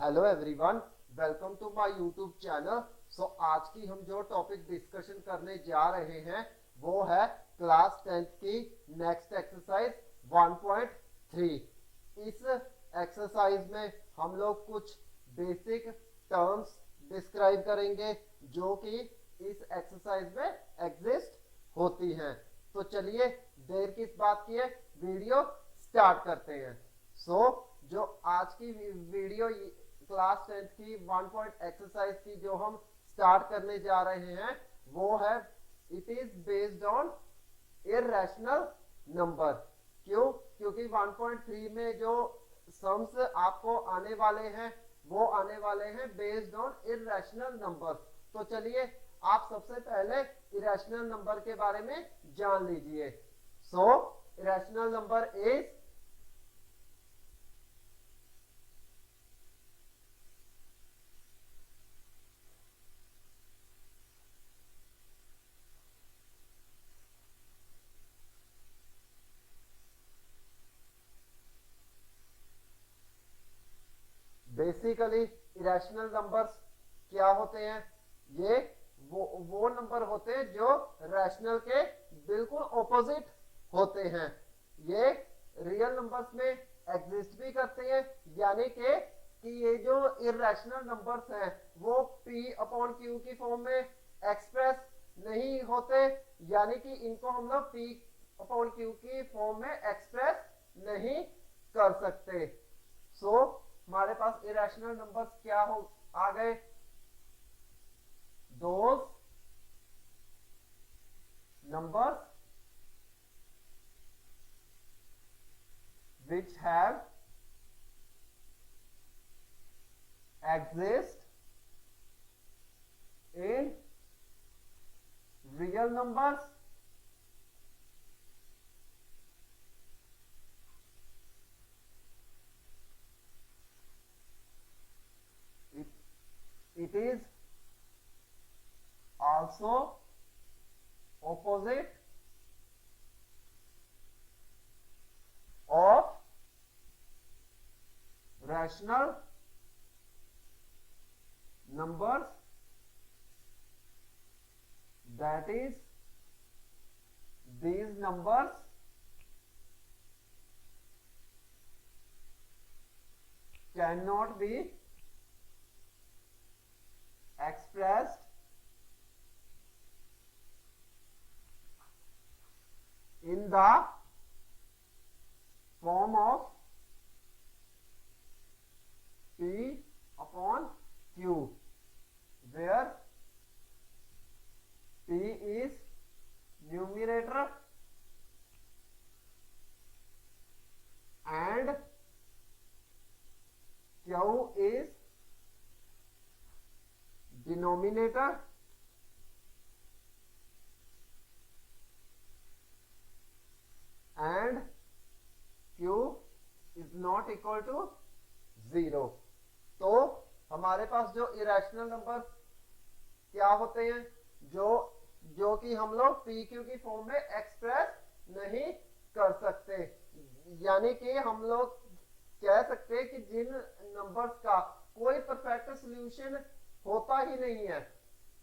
Hello everyone, welcome to my YouTube channel. आज की हम जो टॉपिक डिस्कशन करने जा रहे हैं वो है क्लास 10th की नेक्स्ट एक्सरसाइज 1.3। इस एक्सरसाइज में हम लोग कुछ बेसिक टर्म्स डिस्क्राइब करेंगे जो कि इस एक्सरसाइज में एग्जिस्ट होती हैं। तो चलिए देर किस बात की है, वीडियो स्टार्ट करते हैं। जो आज की वीडियो क्लास 10th की 1 पॉइंट एक्सरसाइज की जो हम स्टार्ट करने जा रहे हैं वो है it is based on irrational number. क्यों? क्योंकि 1.3 में जो सम्स आपको आने वाले हैं वो आने वाले हैं बेस्ड ऑन इररेशनल नंबर। तो चलिए आप सबसे पहले इरेशनल नंबर के बारे में जान लीजिए। Irrational number is basically irrational numbers क्या होते हैं? ये वो नंबर होते हैं जो रैशनल के बिल्कुल ऑपोजिट होते हैं। ये रियल नंबर्स में एग्जिस्ट भी करते हैं, यानी कि ये जो इरेशनल नंबर्स हैं वो p अपॉन q की फॉर्म में एक्सप्रेस नहीं होते, यानी कि इनको हम लोग p अपॉन q की फॉर्म में एक्सप्रेस नहीं कर सकते। हमारे पास इरेशनल नंबर्स क्या हो आ गए? those numbers which have exist in real numbers it is also opposite of rational numbers, that is these numbers cannot be expressed in the form of p upon q, where p is numerator and q is denominator, and q is not equal to 0। तो हमारे पास जो irrational number क्या होते हैं जो कि हम लोग पी क्यू की फॉर्म में एक्सप्रेस नहीं कर सकते, यानी कि हम लोग कह सकते हैं कि जिन नंबर्स का कोई परफेक्ट सॉल्यूशन होता ही नहीं है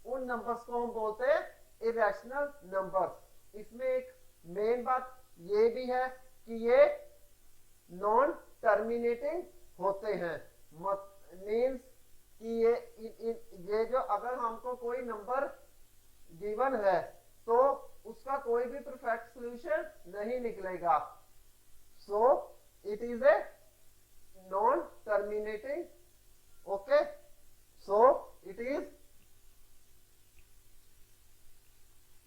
उन नंबर्स को हम बोलते हैं इरेशनल नंबर्स। इसमें एक मेन बात ये भी है कि ये नॉन टर्मिनेटिंग होते हैं। मीन्स कि ये जो अगर हमको कोई नंबर गिवन है तो उसका कोई भी परफेक्ट सॉल्यूशन नहीं निकलेगा। It is a non terminating. Okay, it is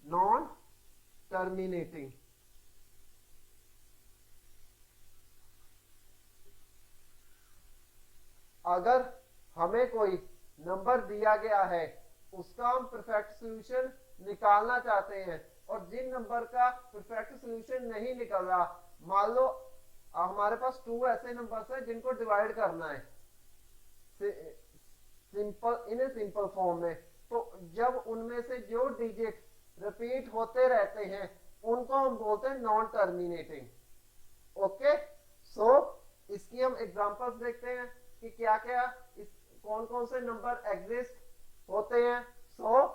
non terminating। अगर हमें कोई नंबर दिया गया है उसका हम परफेक्ट सॉल्यूशन निकालना चाहते हैं और जिन नंबर का परफेक्ट सॉल्यूशन नहीं निकल रहा, मान लो हमारे पास 2 ऐसे नंबर्स हैं जिनको डिवाइड करना है सिंपल फॉर्म में, तो जब उनमें से जो डिजिट रिपीट होते रहते हैं उनको हम बोलते हैं नॉन टर्मिनेटिंग। ओके, इसकी हम एग्जांपल्स देखते हैं। कि क्या क्या इस कौन कौन से नंबर एग्जिस्ट होते हैं। So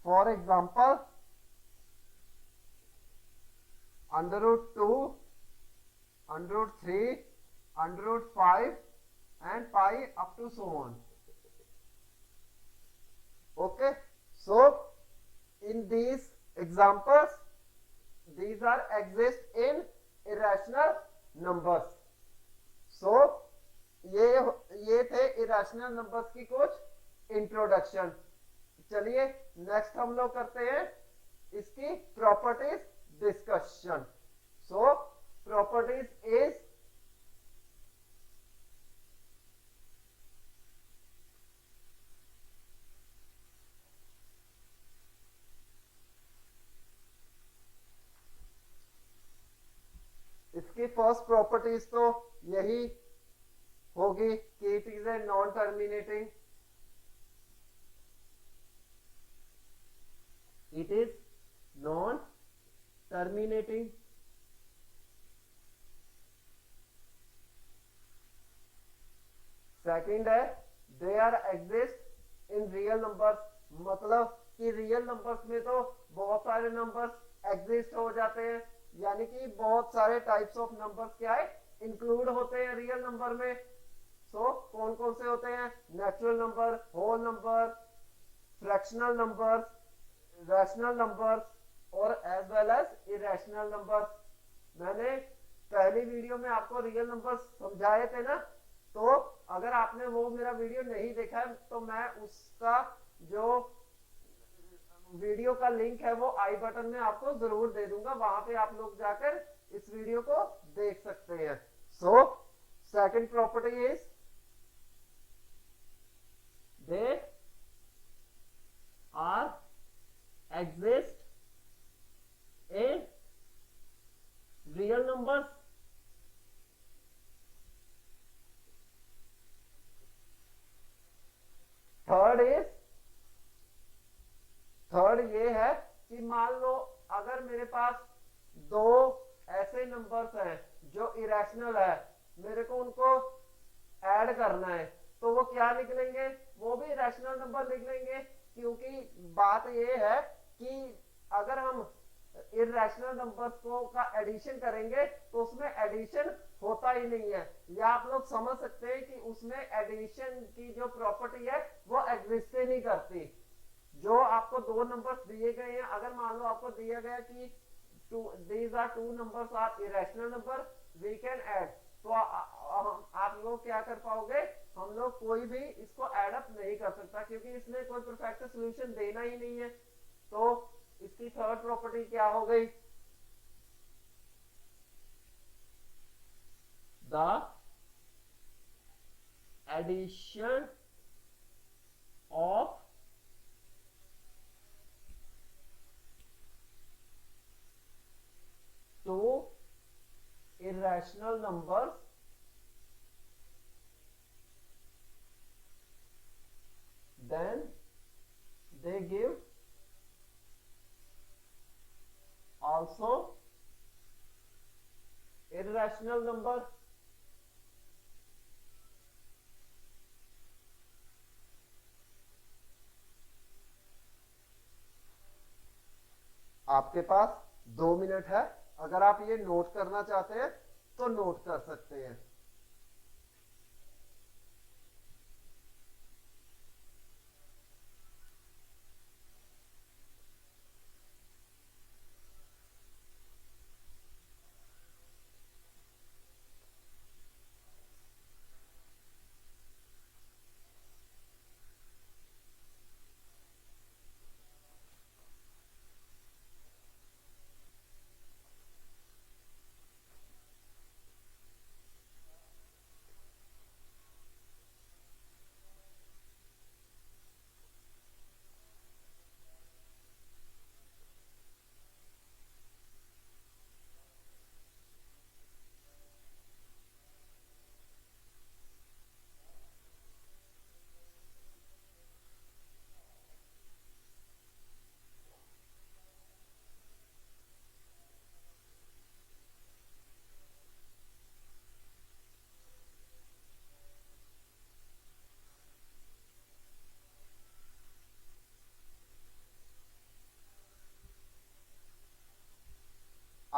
for example √2, √3, √5 and pi up to so on. Okay, so in these examples these are exist in irrational numbers. So ये थे irrational numbers की कुछ इंट्रोडक्शन। चलिए नेक्स्ट हम लोग करते हैं इसकी properties discussion. So properties is इसकी फर्स्ट प्रॉपर्टीज तो यही होगी कि it is a non terminating, it is non terminating, second है they are exist in real numbers, मतलब कि रियल नंबर्स में तो बहुत सारे नंबर्स एग्जिस्ट हो जाते हैं, यानी कि बहुत सारे टाइप्स ऑफ नंबर्स क्या है इंक्लूड होते हैं रियल नंबर में। सो कौन कौन से होते हैं, natural number, whole number, fractional numbers, rational numbers और as well as irrational numbers. मैंने पहली वीडियो में आपको रियल नंबर्स समझाए थे ना, तो अगर आपने वो मेरा वीडियो नहीं देखा है तो मैं उसका जो वीडियो का लिंक है वो आई बटन में आपको जरूर दे दूंगा, वहां पे आप लोग जाकर इस वीडियो को देख सकते हैं। So second property is they are exist in real numbers, third ये है कि मान लो अगर मेरे पास दो ऐसे नंबर्स हैं जो इरेशनल है, मेरे को उनको ऐड करना है, तो वो क्या निकलेंगे, वो भी रैशनल नंबर निकलेंगे, क्योंकि बात ये है कि अगर हम इरेशनल नंबर्स को का एडिशन करेंगे तो उसमें एडिशन होता ही नहीं है, या आप लोग समझ सकते हैं कि उसमें एडिशन की जो प्रॉपर्टी है वो एग्जिस्ट ही नहीं करती। जो आपको दो नंबर्स दिए गए हैं, अगर मान लो आपको दिया गया कि these are two numbers are irrational number, we can add, तो आप लोग क्या कर पाओगे, हम लोग कोई भी इसको ऐड अप नहीं कर सकता क्योंकि इसमें कोई परफेक्ट सॉल्यूशन देना ही नहीं है। तो इसकी थर्ड प्रॉपर्टी क्या हो गई, the addition of two irrational numbers then they give also irrational number। आपके पास 2 मिनट है, अगर आप ये नोट करना चाहते हैं तो नोट कर सकते हैं।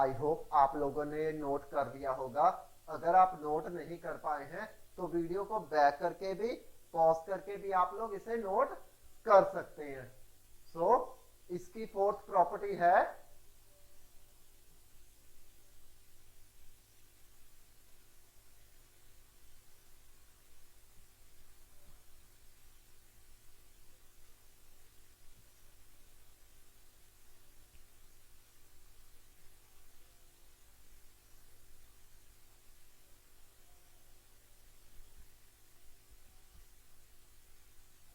आई होप आप लोगों ने नोट कर लिया होगा। अगर आप नोट नहीं कर पाए हैं तो वीडियो को बैक करके भी, पॉज करके भी आप लोग इसे नोट कर सकते हैं। सो इसकी फोर्थ प्रॉपर्टी है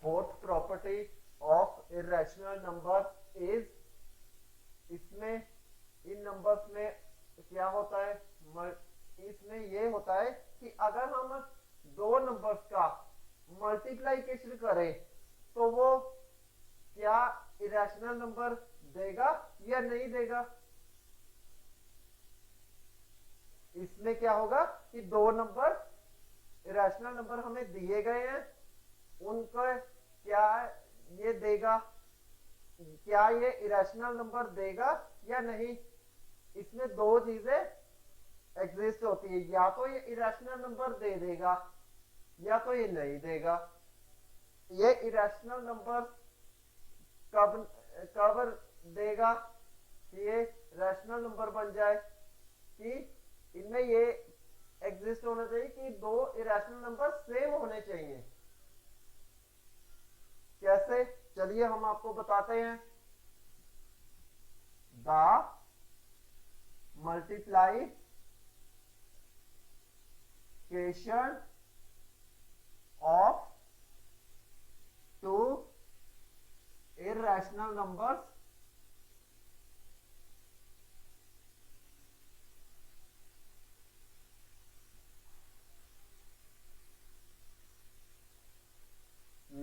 fourth property of irrational number is, इसमें इन नंबर्स में क्या होता है, इसमें ये होता है कि अगर हम दो नंबर्स का मल्टीप्लाइकेशन करें तो वो क्या इरेशनल नंबर देगा या नहीं देगा। इसमें क्या होगा कि दो नंबर इरेशनल नंबर हमें दिए गए हैं, उनको क्या ये देगा, क्या ये इरेशनल नंबर देगा या नहीं। इसमें दो चीजें एग्जिस्ट होती है, या तो ये इरेशनल नंबर दे देगा या तो ये नहीं देगा। ये इरेशनल नंबर कब कब देगा कि ये रैशनल नंबर बन जाए, कि इनमें ये एग्जिस्ट होना चाहिए कि दो इरेशनल नंबर सेम होने चाहिए। कैसे, चलिए हम आपको बताते हैं। The multiplication of two irrational numbers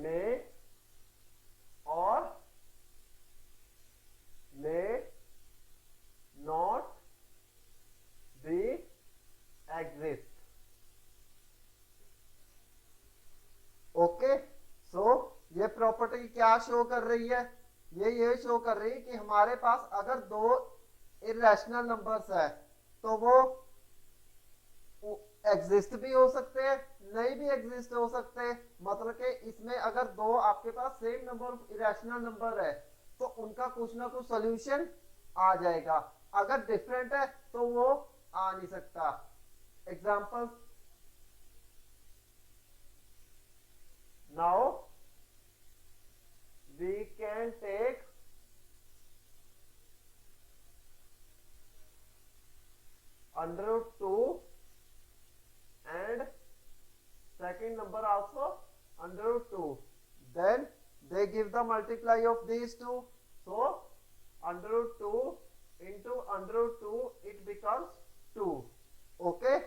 may or may not be exist। Okay, so ये प्रॉपर्टी क्या शो कर रही है, ये शो कर रही है कि हमारे पास अगर दो इरेशनल नंबर्स है तो वो एग्जिस्ट भी हो सकते हैं, नहीं भी एग्जिस्ट हो सकते। मतलब कि इसमें अगर दो आपके पास सेम नंबर इरेशनल नंबर है तो उनका कुछ ना कुछ सॉल्यूशन आ जाएगा, अगर डिफरेंट है तो वो आ नहीं सकता। Example, now we can take under root 2 and second number also under root 2, then they give the multiply of these two, so under root 2 into under root 2 it becomes 2। okay,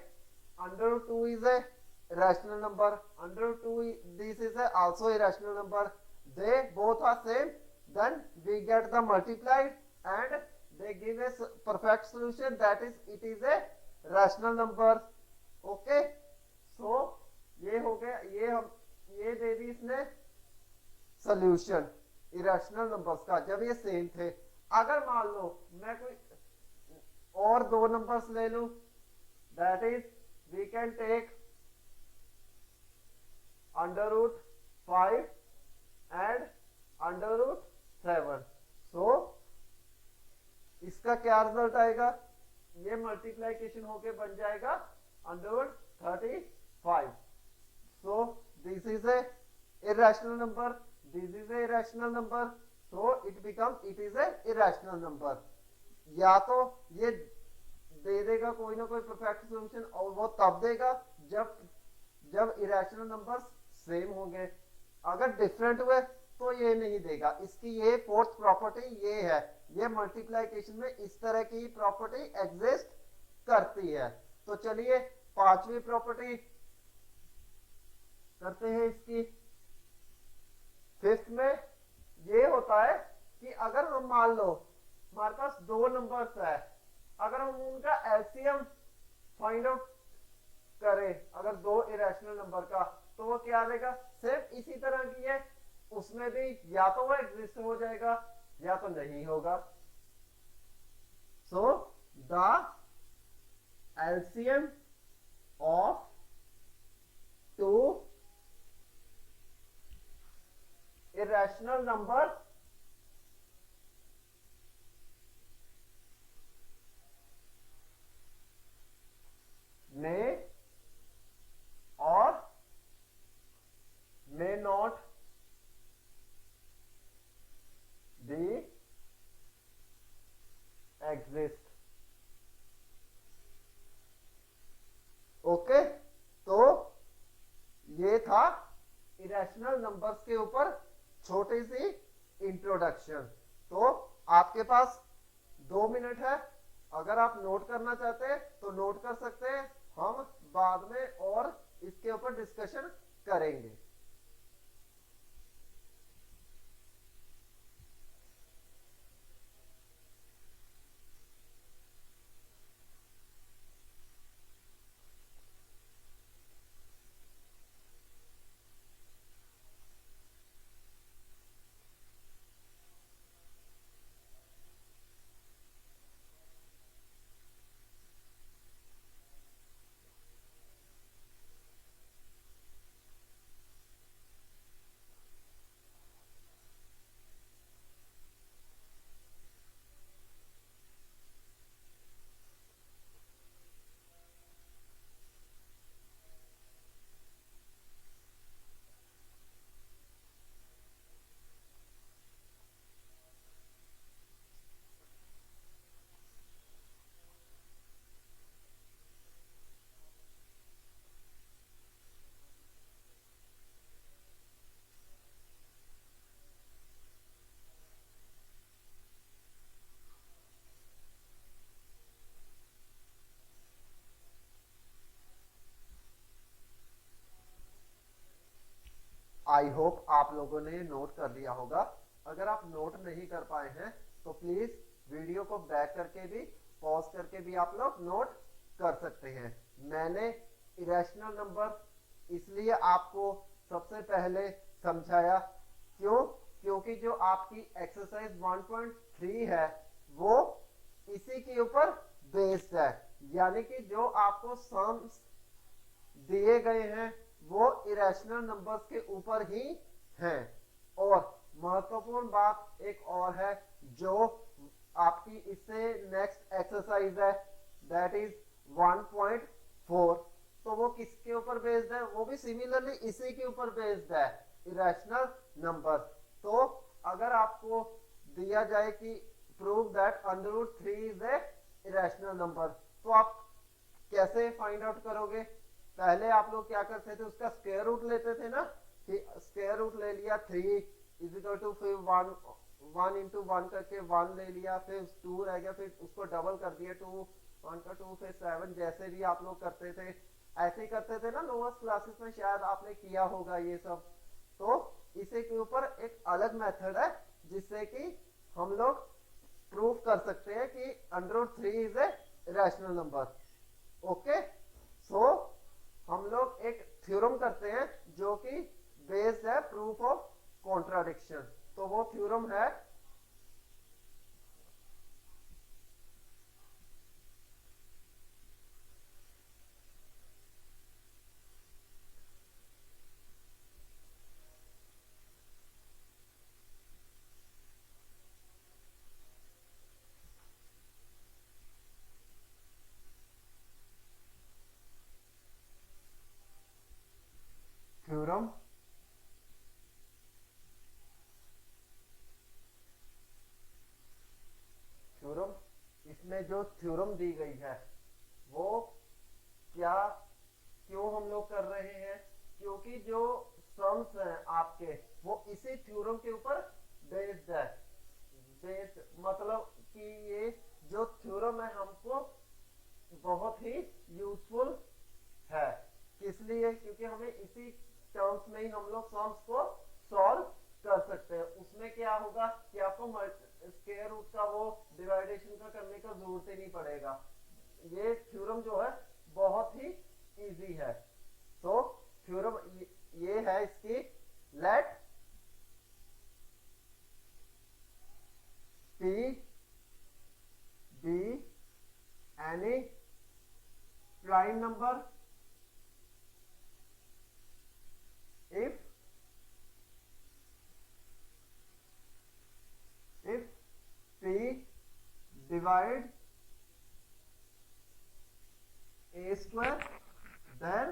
under root 2 is a rational number, under root 2 this is a also a rational number, they both are same, then we get the multiplied and they give a perfect solution, that is it is a rational number। okay, so ये हो गया, ये दे दी इसने solution irrational numbers का जब ये same थे। अगर मान लो मैं कोई और दो नंबर्स ले लूं, that is we can take under root 5 and under root 7। So इसका क्या रिजल्ट आएगा, ये मल्टीप्लाइकेशन होके बन जाएगा under root 35। So this is a irrational number, this is a irrational number, so it is a irrational number. या तो ये दे देगा कोई ना कोई परफेक्ट सॉल्यूशन, और वो तब देगा जब इरेशनल नंबर्स सेम होंगे, अगर डिफरेंट हुए तो ये नहीं देगा। इसकी ये फोर्थ प्रॉपर्टी ये है, ये मल्टीप्लाइकेशन में इस तरह की प्रॉपर्टी एग्जिस्ट करती है। तो चलिए पांचवी प्रॉपर्टी करते हैं इसकी। फिफ्थ में ये होता है कि अगर हम मान लो हमारे पास दो नंबर्स है, अगर हम उनका एलसीएम फाइंड आउट करें अगर दो इरेशनल नंबर का, तो वो क्या देगा, सिर्फ इसी तरह की है, उसमें भी या तो वो एग्जिस्ट हो जाएगा या तो नहीं होगा। सो the LCM of two irrational numbers may or may not be exist. Okay, तो ये था इरेशनल नंबर्स के ऊपर छोटी सी इंट्रोडक्शन। तो आपके पास 2 मिनट है, अगर आप नोट करना चाहते हैं तो नोट कर सकते हैं, हम बाद में और इसके ऊपर डिस्कशन करेंगे। आई होप आप लोगों ने नोट कर लिया होगा। अगर आप नोट नहीं कर पाए हैं तो प्लीज वीडियो को बैक करके भी, पॉज करके भी आप लोग नोट कर सकते हैं। मैंने इरेशनल नंबर इसलिए आपको सबसे पहले समझाया, क्योंकि जो आपकी एक्सरसाइज 1.3 है वो इसी के ऊपर बेस्ड है, यानी कि जो आपको सम्स दिए गए हैं वो इरेशनल नंबर्स के ऊपर ही हैं। और महत्वपूर्ण बात एक और है जो आपकी इससे नेक्स्ट एक्सरसाइज है, दैट इज 1.4। तो वो किसके ऊपर बेस्ड है? वो भी सिमिलरली इसी के ऊपर बेस्ड है, इरेशनल नंबर। तो अगर आपको दिया जाए कि prove that √3 is a irrational number, तो आप कैसे फाइंड आउट करोगे? पहले आप लोग क्या करते थे, उसका स्क्वायर रूट लेते थे ना, कि स्क्वायर रूट ले लिया 3 इज इक्वल टू, फिर 1 इंटू 1 करके 1 ले लिया, फिर 2 रह गया, फिर उसको डबल कर दिया 2, 1 का 2, फिर 7, जैसे भी आप लोग करते थे ऐसे ही करते थे ना लोअर क्लासेस में, शायद आपने किया होगा ये सब। तो इसी के ऊपर एक अलग मेथड है जिससे कि हम लोग प्रूफ कर सकते हैं कि √3 is a rational number. Okay, so हम लोग एक थ्योरम करते हैं जो कि बेस्ड है प्रूफ ऑफ कॉन्ट्राडिक्शन। तो वो थ्योरम है थ्योरम इसमें जो थ्योरम दी गई है वो क्या, क्यों हम लोग कर रहे हैं? क्योंकि जो सम्स हैं आपके वो इसी थ्योरम के ऊपर बेस्ड है। बेस्ड मतलब कि ये जो थ्योरम है हमको बहुत ही यूजफुल है। किस लिए? क्योंकि हमें इसी टर्म्स में ही हम लोग सम्स को सॉल्व कर सकते हैं। उसमें क्या होगा कि आपको स्क्वायर रूट का वो डिवाइडेशन का करने का जरूरत ही नहीं पड़ेगा। ये थ्योरम जो है बहुत ही इजी है। तो थ्योरम ये है इसकी, late P be number if p divide a square, then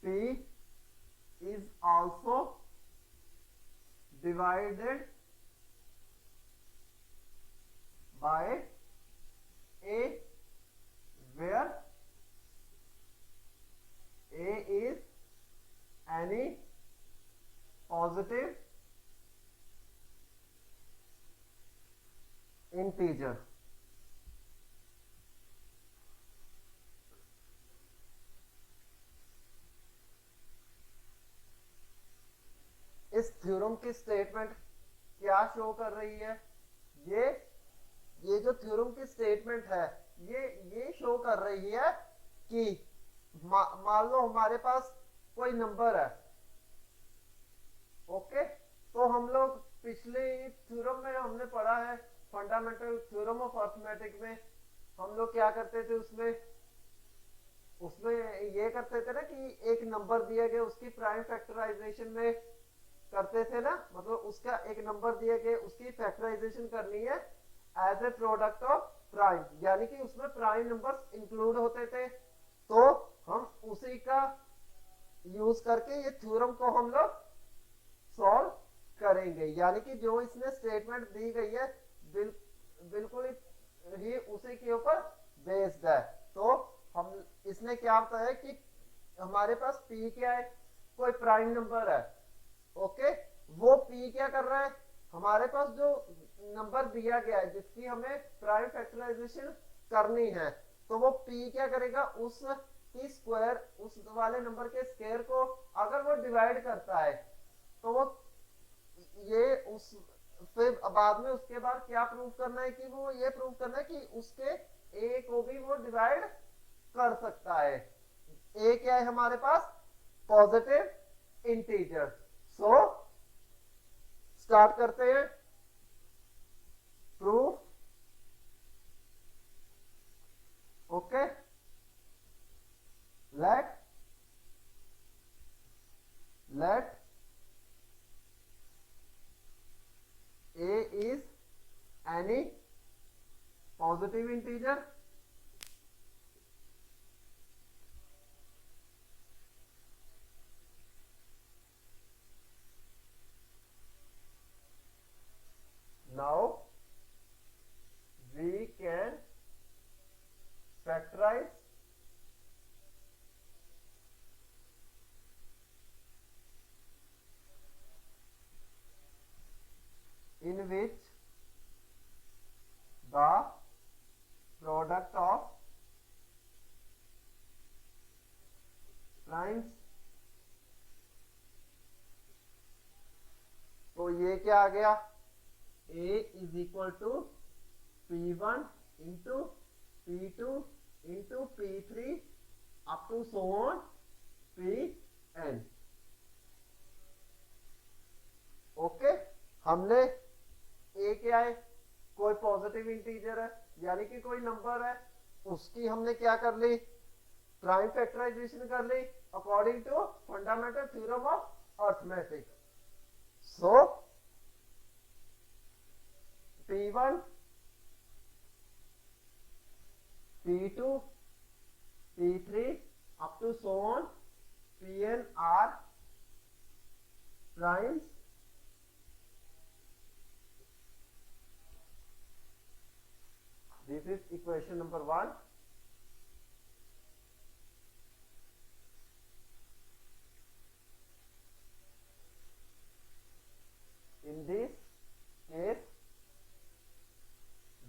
p is also divided by a, where a is any positive integer. इस थ्योरम की स्टेटमेंट क्या शो कर रही है? ये जो थ्योरम की स्टेटमेंट है ये शो कर रही है कि मान लो हमारे पास कोई नंबर है, ओके, तो हम लोग पिछले थ्योरम में हमने पढ़ा है, फंडामेंटल थ्योरम ऑफ अरिथमेटिक में हम लोग क्या करते थे, उसमें ये करते थे ना कि एक नंबर दिया गया उसकी प्राइम फैक्टराइजेशन में करते थे ना, मतलब उसका एक नंबर दिया गया उसकी फैक्टराइजेशन करनी है as a product of prime, यानी कि उसमें प्राइम नंबर्स इंक्लूड होते थे। तो हम उसी का यूज करके ये थ्योरम को हम लोग सॉल्व करेंगे, यानी कि जो इसने स्टेटमेंट दी गई है बिल्कुल ही उसी के ऊपर बेस्ड है। तो हम इसने क्या बताया कि हमारे पास p क्या है, कोई प्राइम नंबर है, ओके, वो p क्या कर रहा है, हमारे पास जो नंबर दिया गया है जिसकी हमें प्राइम फैक्टराइजेशन करनी है, तो वो p क्या करेगा, उस की स्क्वायर, उस वाले नंबर के स्क्वायर को अगर वो डिवाइड करता है तो वो ये उस फिर बाद में उसके बाद क्या प्रूव करना है कि वो ये प्रूव करना है कि उसके a को भी वो डिवाइड कर सकता है। a क्या है हमारे पास, पॉजिटिव इंटीजर। सो स्टार्ट करते हैं proof, okay, let a is any positive integer now we can factorize in which the product of primes, तो ये क्या आ गया, a is equal to p1 into p2 into p3 up to so on pn, okay. हमने a क्या है, कोई positive integer है, यानी कि कोई नंबर है, उसकी हमने क्या कर ली, प्राइम फैक्टराइजेशन कर ली according to fundamental theorem of arithmetic. So p1 p2 p3 up to so on pn are primes This is equation number 1. In this case,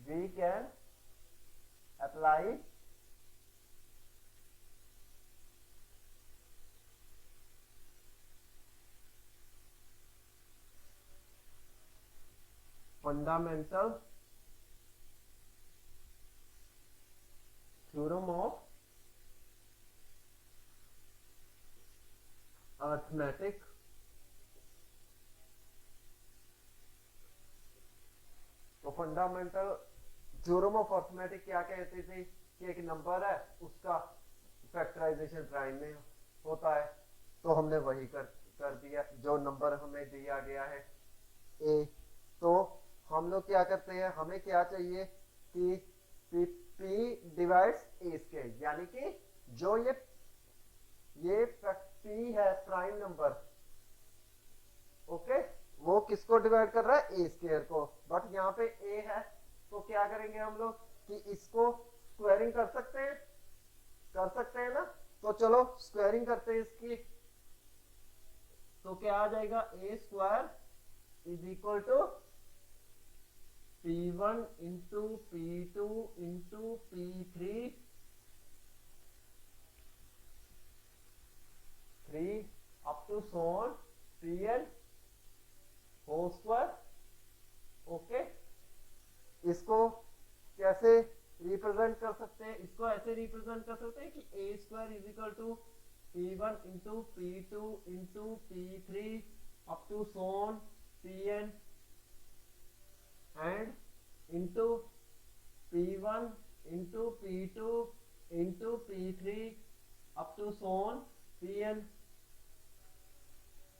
we can apply fundamental theorem of arithmetic तो fundamental theorem of arithmetic क्या कहती थी कि एक number है उसका factorisation prime में होता है, तो हमने वही कर दिया जो नंबर हमें दिया गया है ए। तो हम लोग क्या करते हैं, हमें क्या चाहिए कि p डिवाइड्स ए स्क्वायर, यानी कि जो ये p है प्राइम नंबर, ओके, वो किसको डिवाइड कर रहा है, ए स्क्वायर को। बट यहाँ पे ए है तो क्या करेंगे हम लोग कि इसको स्क्वायरिंग कर सकते हैं ना। तो चलो स्क्वायरिंग करते हैं इसकी। तो क्या आ जाएगा, A square is equal to p1 into p2 into p3 up to Son pn whole square. Okay, इसको कैसे रिप्रेजेंट कर सकते हैं, इसको ऐसे रिप्रेजेंट कर सकते हैं कि ए square is equal to p1 into p2 into p3 up to Son pn and into p1 into p2 into p3 up to Son pn।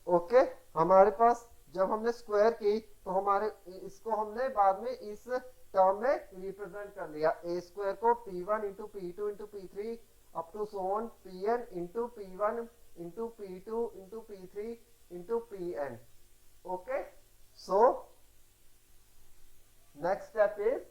Okay, हमारे पास जब हमने स्क्वायर की तो हमारे इसको हमने बाद में इस टर्म में रिप्रेजेंट कर लिया, ए स्क्वायर को p1 into p2 into p3 up to Son pn into p1 into p2 into p3 into pn। Okay, so next step is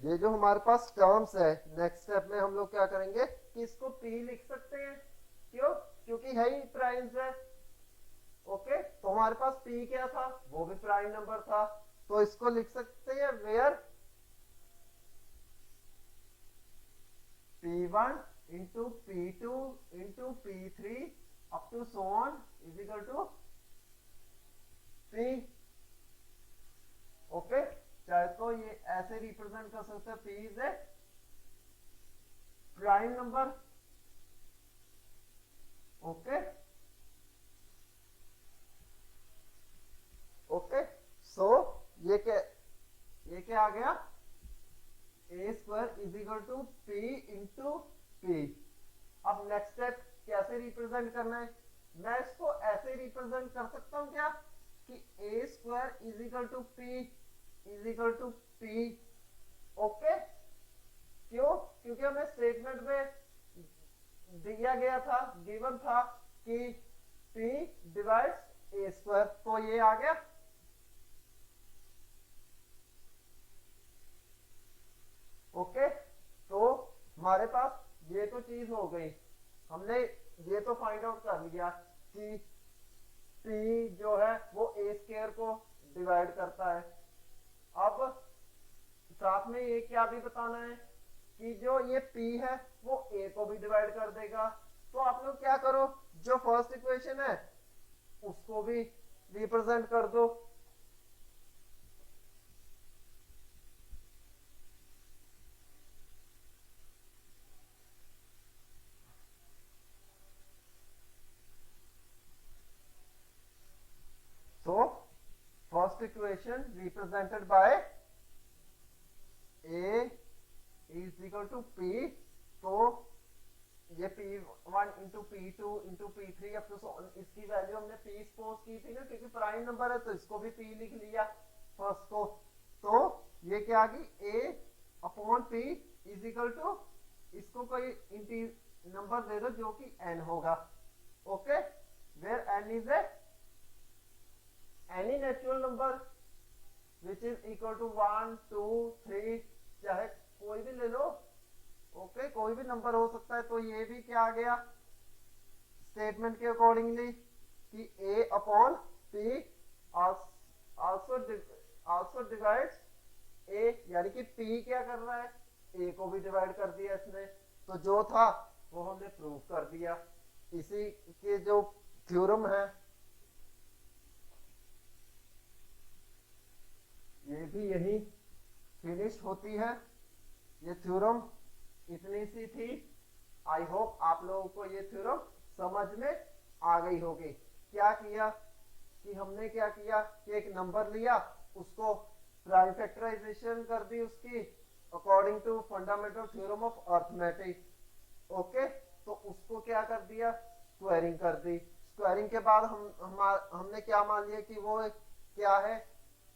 ये जो हमारे पास टर्म्स है, नेक्स्ट स्टेप में हम लोग क्या करेंगे कि इसको p लिख सकते हैं, क्यों, क्योंकि है ही प्राइम्स है। ओके, तो हमारे पास p क्या था, वो भी प्राइम नंबर था, तो इसको लिख सकते हैं where p1 into p2 into p3 up to सोन is equal to p। Okay, चाहे तो ये ऐसे रिप्रेजेंट कर सकते हैं, p is a prime number. Okay okay, so ये क्या आ गया, a square is equal to p into p। अब नेक्स्ट स्टेप कैसे रिप्रेजेंट करना है, मैं इसको ऐसे रिप्रेजेंट कर सकता हूं क्या कि ए square is equal to p is equal to p। Okay, क्यों, क्योंकि हमें स्टेटमेंट में दिया गया था, गिवन था कि p डिवाइड्स ए स्क्वायर, तो ये आ गया। ओके, तो हमारे पास ये तो चीज हो गई, हमने ये तो फाइंड आउट कर लिया कि p जो है वो ए स्क्वायर को डिवाइड करता है। अब साथ में ये क्या भी बताना है कि जो ये p है वो a को भी डिवाइड कर देगा। तो आप लोग क्या करो, जो फर्स्ट इक्वेशन है उसको भी रिप्रेजेंट कर दो। So first equation represented by a is equal to p, तो ये p1 into p2 into p3 up to इसकी वैल्यू हमने p सपोज की थी ना, क्योंकि प्राइम नंबर है तो इसको भी p लिख लिया फर्स्ट को। तो ये क्या आ गई, a upon p is equal to, इसको कोई नंबर दे दो जो कि n होगा। Okay, where n is a any natural number which is equal to 1 2 3, चाहे कोई भी ले लो। ओके, कोई भी नंबर हो सकता है। तो ये भी क्या आ गया स्टेटमेंट के अकॉर्डिंगली कि a upon p also divides a, यानी कि p क्या कर रहा है, a को भी डिवाइड कर दिया इसने। तो जो था वो हमने प्रूव कर दिया। इसी के जो थ्योरम है ये भी यही फिनिश होती है। ये थ्योरम इतनी सी थी आई होप आप लोगों को ये थ्योरम समझ में आ गई होगी। क्या किया कि हमने क्या किया कि एक नंबर लिया, उसको प्राइम फैक्टराइजेशन कर दी उसकी according to fundamental theorem of arithmetic. Okay, तो उसको क्या कर दिया, स्क्वायरिंग कर दी। स्क्वायरिंग के बाद हमने क्या मान लिया कि वो क्या है,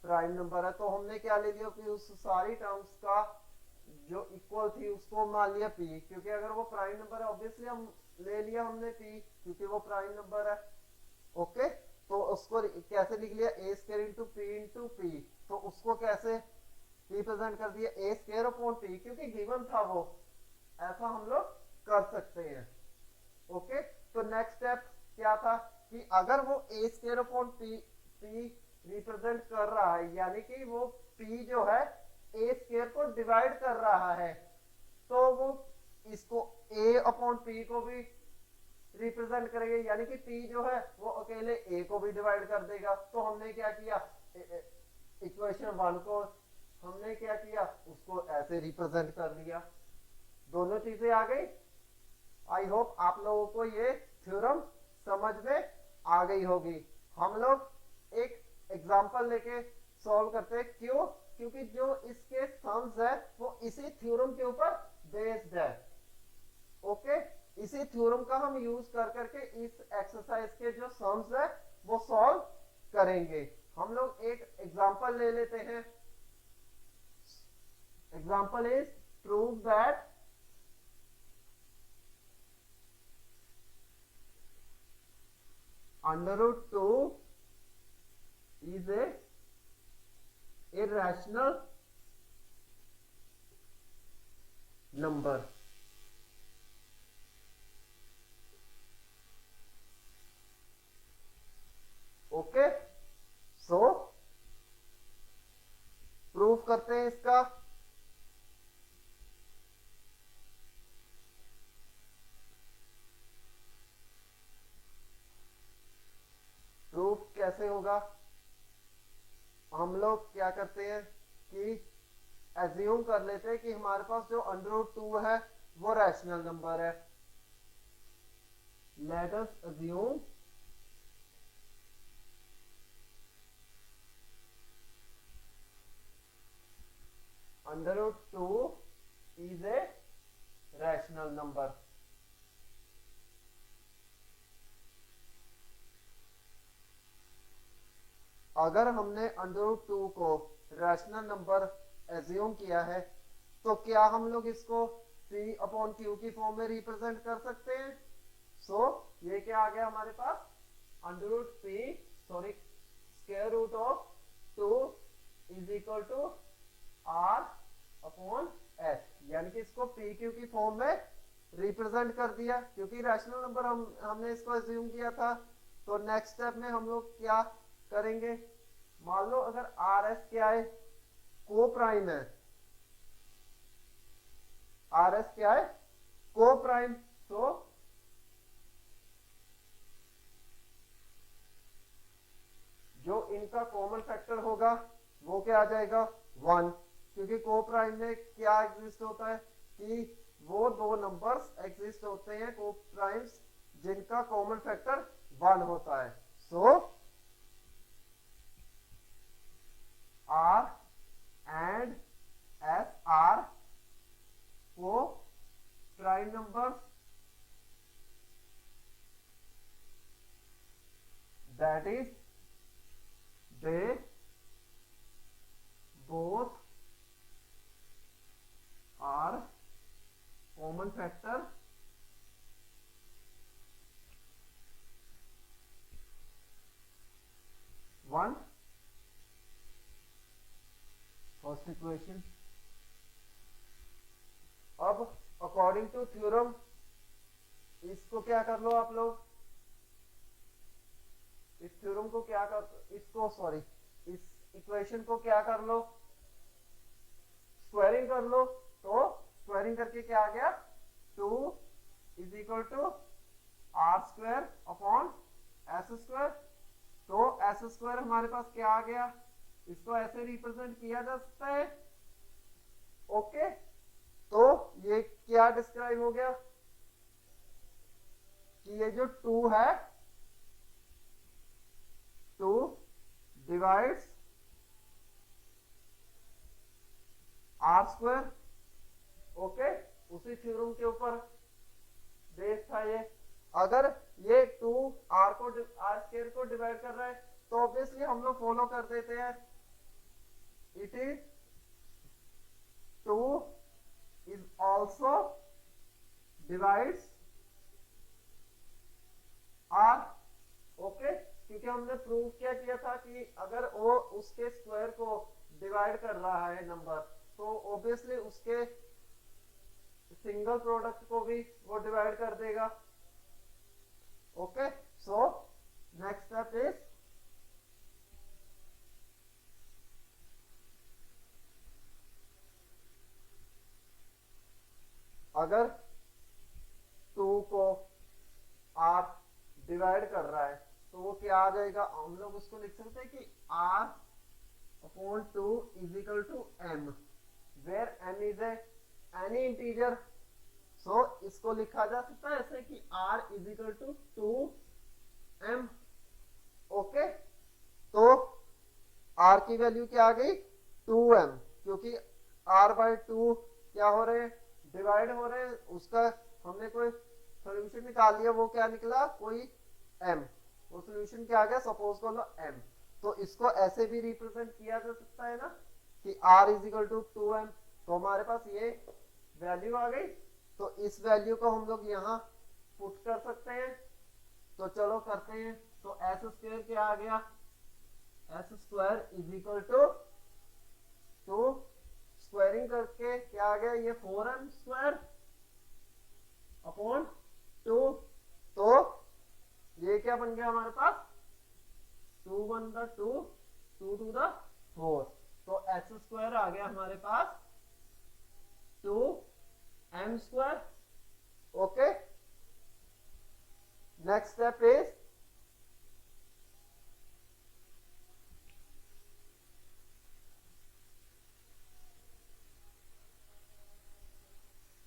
प्राइम नंबर है। तो हमने क्या ले लिया कि उस सारी टर्म्स का जो इक्वल थी उसको मान लिया पी, क्योंकि अगर वो प्राइम नंबर है ऑब्वियसली हम ले लिया हमने पी, क्योंकि वो प्राइम नंबर है। ओके, तो उसको कैसे लिख लिया, a square into p into p. तो उसको कैसे रिप्रेजेंट कर दिया, ए स्क्वायर अपॉन पी, क्योंकि गिवन था वो, ऐसा हम लोग कर सकते हैं। ओके, तो नेक्स्ट स्टेप क्या था कि अगर वो ए स्क्वायर अपॉन पी रिप्रेजेंट कर रहा है, यानी कि वो पी जो है ए स्क्वायर को डिवाइड कर रहा है, तो वो इसको ए अपॉन पी को भी रिप्रेजेंट करेंगे, यानी कि पी जो है वो अकेले ए को भी डिवाइड कर देगा। तो हमने क्या किया, इक्वेशन 1 को हमने क्या किया, उसको ऐसे रिप्रेजेंट कर लिया। दोनों चीजें आ गई। आई होप आप लोगों को ये थ्योरम समझ में आ गई होगी। हम लोग एक एग्जांपल लेके सॉल्व करते हैं। क्यों, क्योंकि जो इसके सम्स है वो इसी थ्योरम के ऊपर बेस्ड है। ओके, इसी थ्योरम का हम यूज कर करके इस एक्सरसाइज के जो सम्स है वो सॉल्व करेंगे। हम लोग एक एग्जांपल ले लेते हैं। Example is prove that under root 2 is a irrational number। Okay, so proof करते हैं इसका। प्रूफ कैसे होगा, हम लोग क्या करते हैं कि एज्यूम कर लेते हैं कि हमारे पास जो अंडर रूट 2 है वो रैशनल नंबर है। Let us assume under root 2 is a rational number. अगर हमने अंडर रूट 2 को रैशनल नंबर एज्यूम किया है, तो क्या हम लोग इसको p अपॉन क्यू की फॉर्म में रिप्रेजेंट कर सकते हैं। सो ये क्या आ गया हमारे पास, under root p sorry square root of 2 is equal to r upon s, यानी कि इसको p क्यू की फॉर्म में रिप्रेजेंट कर दिया, क्योंकि रैशनल नंबर हमने इसको एज्यूम किया था। तो नेक्स्ट स्टेप में हम लोग क्या करेंगे, मान लो अगर आर एस क्या है, को प्राइम है। आर एस क्या है, को प्राइम। तो जो इनका कॉमन फैक्टर होगा वो क्या आ जाएगा, 1, क्योंकि को प्राइम में क्या एग्जिस्ट होता है कि वो दो नंबर्स एग्जिस्ट होते हैं को प्राइम्स जिनका कॉमन फैक्टर 1 होता है। सो R and S are co-prime numbers that is they both are common factor 1। First equation. अब अकॉर्डिंग टू थ्योरम इसको क्या कर लो आप लोग, इस थ्योरम को क्या कर, इसको सॉरी इस इक्वेशन को क्या कर लो, स्क्वायरिंग कर लो। तो स्क्वायरिंग करके क्या आ गया, 2 is equal to R square upon S square. तो एस स्क्वायर हमारे पास क्या आ गया, इसको ऐसे रिप्रेजेंट किया जा सकता है। ओके, तो ये क्या डिस्क्राइब हो गया, कि ये जो 2 है 2 डिवाइड्स आर स्क्वायर। ओके, उसी थ्योरम के ऊपर बेस था ये। अगर ये 2 आर स्क्वायर को डिवाइड कर रहा है तो ऑब्वियसली हम लोग फॉलो कर देते हैं, it is 2 is also divides R. Okay, क्योंकि हमने प्रूव क्या किया था कि अगर वो उसके स्क्वायर को डिवाइड कर रहा है नंबर तो ऑब्वियसली उसके सिंगल प्रोडक्ट को भी वो डिवाइड कर देगा। Okay, so next step is अगर 2 को r डिवाइड कर रहा है तो वो क्या आ जाएगा, हम लोग उसको लिख सकते हैं कि r upon 2 is equal to m, where m is any integer. So इसको लिखा जा सकता है ऐसे कि r is equal to 2m। Okay, तो r की वैल्यू क्या आ गई 2m, क्योंकि r बाय 2 क्या हो रहे हैं, डिवाइड हो रहे हैं, उसका हमने कोई सोल्यूशन निकाल लिया, वो क्या निकला कोई m, वो सोल्यूशन क्या आ गया, सपोज कर लो m। तो इसको ऐसे भी रिप्रेजेंट किया जा सकता है ना कि r is equal to 2m। तो हमारे पास ये वैल्यू आ गई, तो इस वैल्यू को हम लोग यहाँ पुट कर सकते हैं। तो चलो करते हैं। तो एस स्क्वायर क्या आ गया, S square is equal to 2 squaring करके क्या आ गया, ये 4m स्क्वायर अपॉन 2। तो ये क्या बन गया हमारे पास 2 1 द 2 2 टू द 4। तो एस स्क्वायर आ गया हमारे पास 2m square. Okay, next step is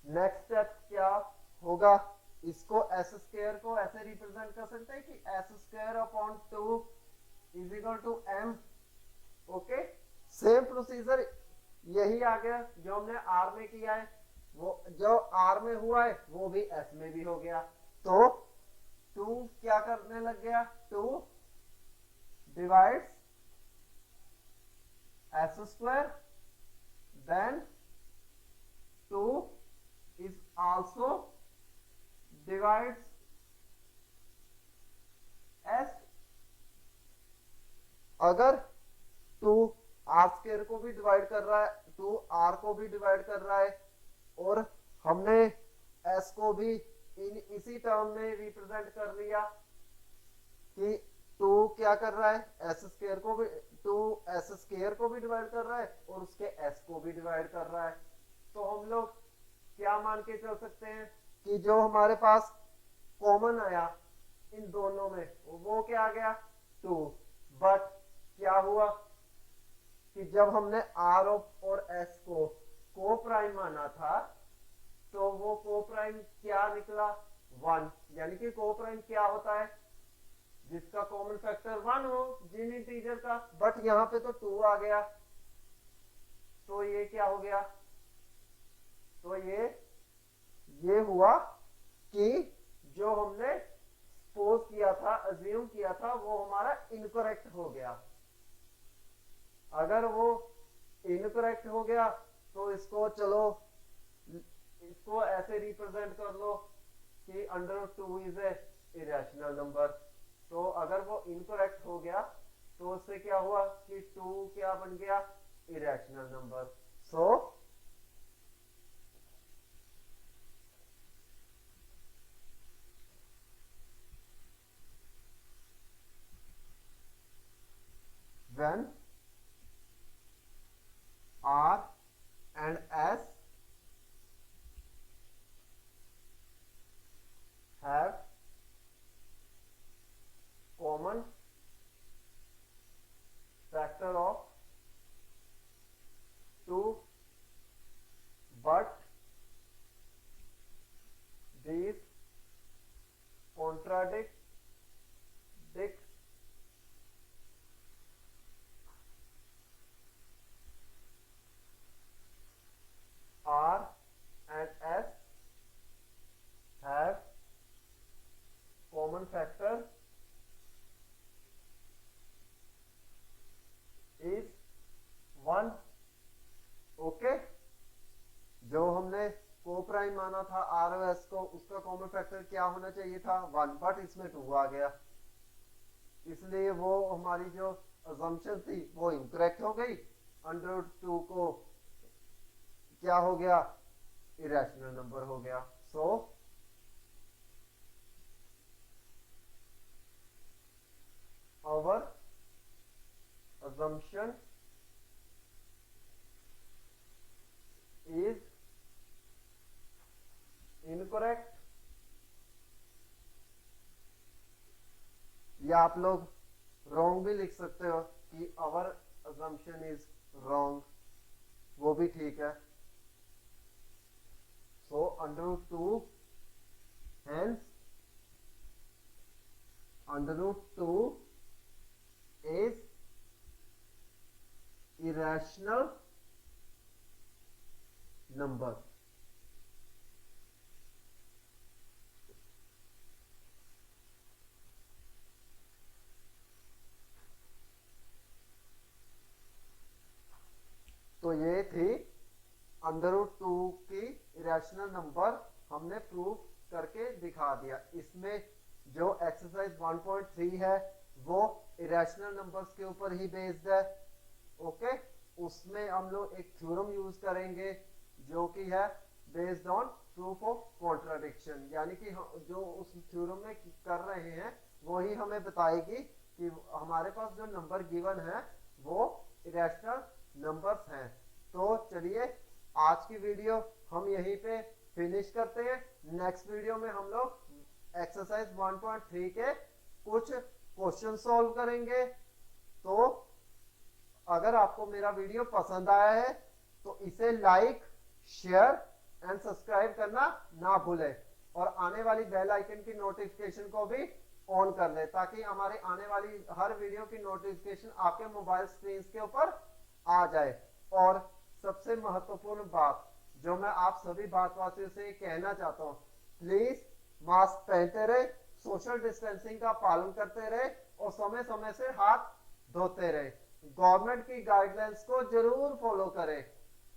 next step क्या होगा, इसको एस स्क्वायर को ऐसे रिप्रेजेंट कर सकते हैं कि S square upon 2 is equal to m। Okay, same procedure यही आ गया जो हमने r में किया है, वो जो r में हुआ है वो भी s में भी हो गया। तो 2 क्या करने लग गया, 2 divides s square, then 2 is also divides s। अगर 2 r स्क्वायर को भी डिवाइड कर रहा है, 2 r को भी डिवाइड कर रहा है, और हमने s को भी इसी टर्म में रिप्रेजेंट कर लिया कि 2 क्या कर रहा है, s स्क्वायर को भी 2 s स्क्वायर को भी डिवाइड कर रहा है और उसके s को भी डिवाइड कर रहा है। तो हम लोग क्या मान के चल सकते हैं कि जो हमारे पास कॉमन आया इन दोनों में वो क्या आ गया 2। बट क्या हुआ कि जब हमने r और s को को प्राइम माना था तो वो को प्राइम क्या निकला 1, यानी कि को प्राइम क्या होता है, जिसका कॉमन फैक्टर 1 हो जिन इंटीजर का। बट यहाँ पे तो 2 आ गया, तो ये क्या हो गया, तो ये हुआ कि जो हमने सपोज किया था, अज्यूम किया था, वो हमारा इनकरेक्ट हो गया। अगर वो इनकरेक्ट हो गया तो इसको चलो इसको ऐसे रिप्रेजेंट कर लो कि √2 इज ए इरेशनल नंबर। तो अगर वो इनकरेक्ट हो गया तो उससे क्या हुआ कि 2 क्या बन गया, irrational number. So when R and S have common factor of 2, but these बनाना था ROS को, उसका कॉमन फैक्टर क्या होना चाहिए था 1, बट इसमें 2 आ गया, इसलिए वो हमारी जो अजम्पशन थी वो इनकरेक्ट हो गई। √2 को क्या हो गया, इरेशनल नंबर हो गया। सो our assumption is incorrect, या आप लोग रॉन्ग भी लिख सकते हो कि our assumption is wrong, वो भी ठीक है। so √2 hence √2 is irrational number। तो ये थी √2 की इरेशनल नंबर, हमने प्रूव करके दिखा दिया। इसमें जो एक्सरसाइज 1.3 है वो इरेशनल नंबर्स के ऊपर ही बेस्ड है। ओके, उसमें हम लोग एक थ्योरम यूज करेंगे जो कि है based on proof of contradiction, यानी कि जो उस थ्योरम में कर रहे हैं वही हमें बताएगी कि हमारे पास जो नंबर गिवन है वो इरेशनल नंबर्स हैं। तो चलिए आज की वीडियो हम यहीं पे फिनिश करते हैं। नेक्स्ट वीडियो में हम लोग एक्सरसाइज 1.3 के कुछ क्वेश्चन सॉल्व करेंगे। तो अगर आपको मेरा वीडियो पसंद आया है तो इसे लाइक, शेयर एंड सब्सक्राइब करना ना भूलें, और आने वाली बेल आइकन की नोटिफिकेशन को भी ऑन कर ले, ताकि हमारे आने वाली हर वीडियो की नोटिफिकेशन आपके मोबाइल स्क्रीन के ऊपर आ जाए। और सबसे महत्वपूर्ण बात जो मैं आप सभी भारतवासियों से कहना चाहता हूँ, प्लीज मास्क पहनते रहे, सोशल डिस्टेंसिंग का पालन करते रहे और समय समय से हाथ धोते रहे। गवर्नमेंट की गाइडलाइंस को जरूर फॉलो करें।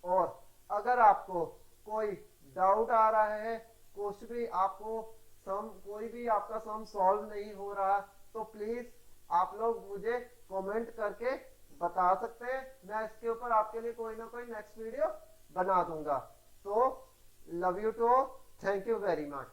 और अगर आपको कोई डाउट आ रहा है, कुछ भी आपको कोई भी आपका सम सॉल्व नहीं हो रहा, तो प्लीज आप लोग मुझे कमेंट करके बता सकते हैं। मैं इसके ऊपर आपके लिए कोई ना कोई नेक्स्ट वीडियो बना दूंगा। तो love you too, thank you very much.